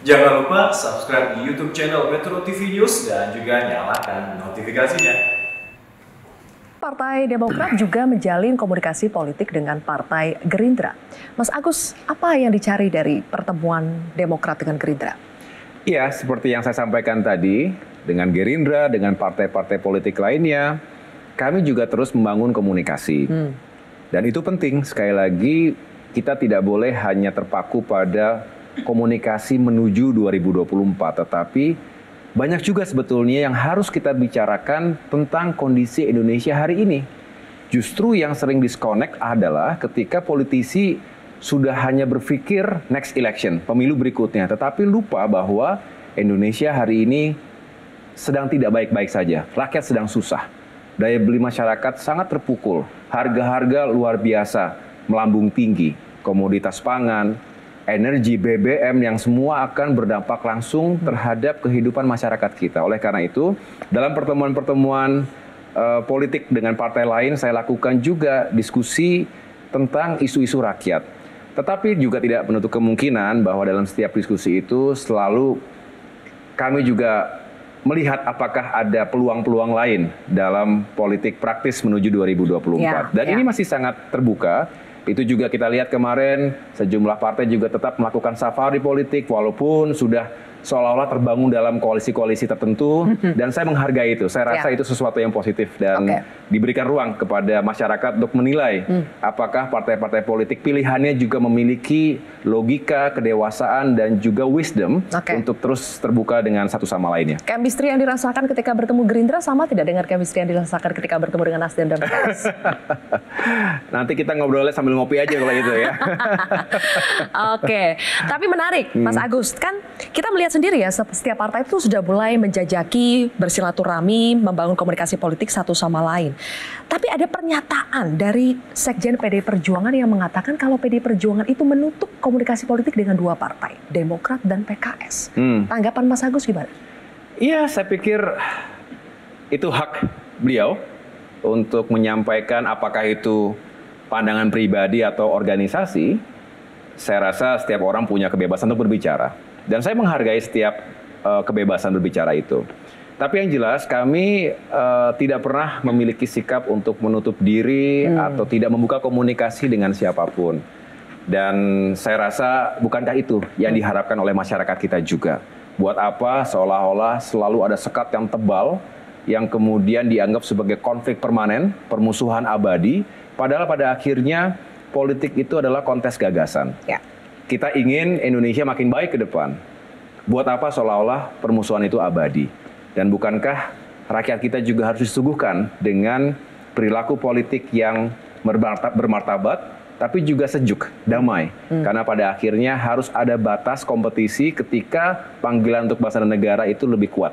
Jangan lupa subscribe di YouTube channel Metro TV News dan juga nyalakan notifikasinya. Partai Demokrat juga menjalin komunikasi politik dengan Partai Gerindra. Mas Agus, apa yang dicari dari pertemuan Demokrat dengan Gerindra? Iya, seperti yang saya sampaikan tadi, dengan Gerindra, dengan partai-partai politik lainnya, kami juga terus membangun komunikasi. Dan itu penting, sekali lagi, kita tidak boleh hanya terpaku pada komunikasi menuju 2024, tetapi banyak juga sebetulnya yang harus kita bicarakan tentang kondisi Indonesia hari ini. Justru yang sering disconnect adalah ketika politisi sudah hanya berpikir next election, pemilu berikutnya, tetapi lupa bahwa Indonesia hari ini sedang tidak baik-baik saja. Rakyat sedang susah. Daya beli masyarakat sangat terpukul. Harga-harga luar biasa melambung tinggi. Komoditas pangan, energi, BBM yang semua akan berdampak langsung terhadap kehidupan masyarakat kita. Oleh karena itu, dalam pertemuan-pertemuan politik dengan partai lain, saya lakukan juga diskusi tentang isu-isu rakyat. Tetapi juga tidak menutup kemungkinan bahwa dalam setiap diskusi itu selalu kami juga melihat apakah ada peluang-peluang lain dalam politik praktis menuju 2024. Dan ini masih sangat terbuka. Itu juga kita lihat kemarin, sejumlah partai juga tetap melakukan safari politik walaupun sudah seolah-olah terbangun dalam koalisi-koalisi tertentu. Dan saya menghargai itu, saya rasa itu sesuatu yang positif. Dan diberikan ruang kepada masyarakat untuk menilai apakah partai-partai politik pilihannya juga memiliki logika, kedewasaan, dan juga wisdom untuk terus terbuka dengan satu sama lainnya. Chemistry yang dirasakan ketika bertemu Gerindra sama tidak dengan chemistry yang dirasakan ketika bertemu dengan Nasdem dan PKS? Nanti kita ngobrolnya sambil ngopi aja kalau itu ya. Oke, tapi menarik Mas Agus, kan kita melihat sendiri ya setiap partai itu sudah mulai menjajaki bersilaturahmi, membangun komunikasi politik satu sama lain. Tapi ada pernyataan dari Sekjen PDI Perjuangan yang mengatakan kalau PDI Perjuangan itu menutup komunikasi politik dengan dua partai, Demokrat dan PKS. Tanggapan Mas Agus gimana? Iya, saya pikir itu hak beliau untuk menyampaikan apakah itu pandangan pribadi atau organisasi. Saya rasa setiap orang punya kebebasan untuk berbicara. Dan saya menghargai setiap kebebasan berbicara itu. Tapi yang jelas kami tidak pernah memiliki sikap untuk menutup diri atau tidak membuka komunikasi dengan siapapun. Dan saya rasa bukankah itu yang diharapkan oleh masyarakat kita juga. Buat apa seolah-olah selalu ada sekat yang tebal yang kemudian dianggap sebagai konflik permanen, permusuhan abadi. Padahal pada akhirnya politik itu adalah kontes gagasan. Kita ingin Indonesia makin baik ke depan. Buat apa seolah-olah permusuhan itu abadi? Dan bukankah rakyat kita juga harus disuguhkan dengan perilaku politik yang bermartabat, tapi juga sejuk, damai. Karena pada akhirnya harus ada batas kompetisi ketika panggilan untuk bangsa dan negara itu lebih kuat.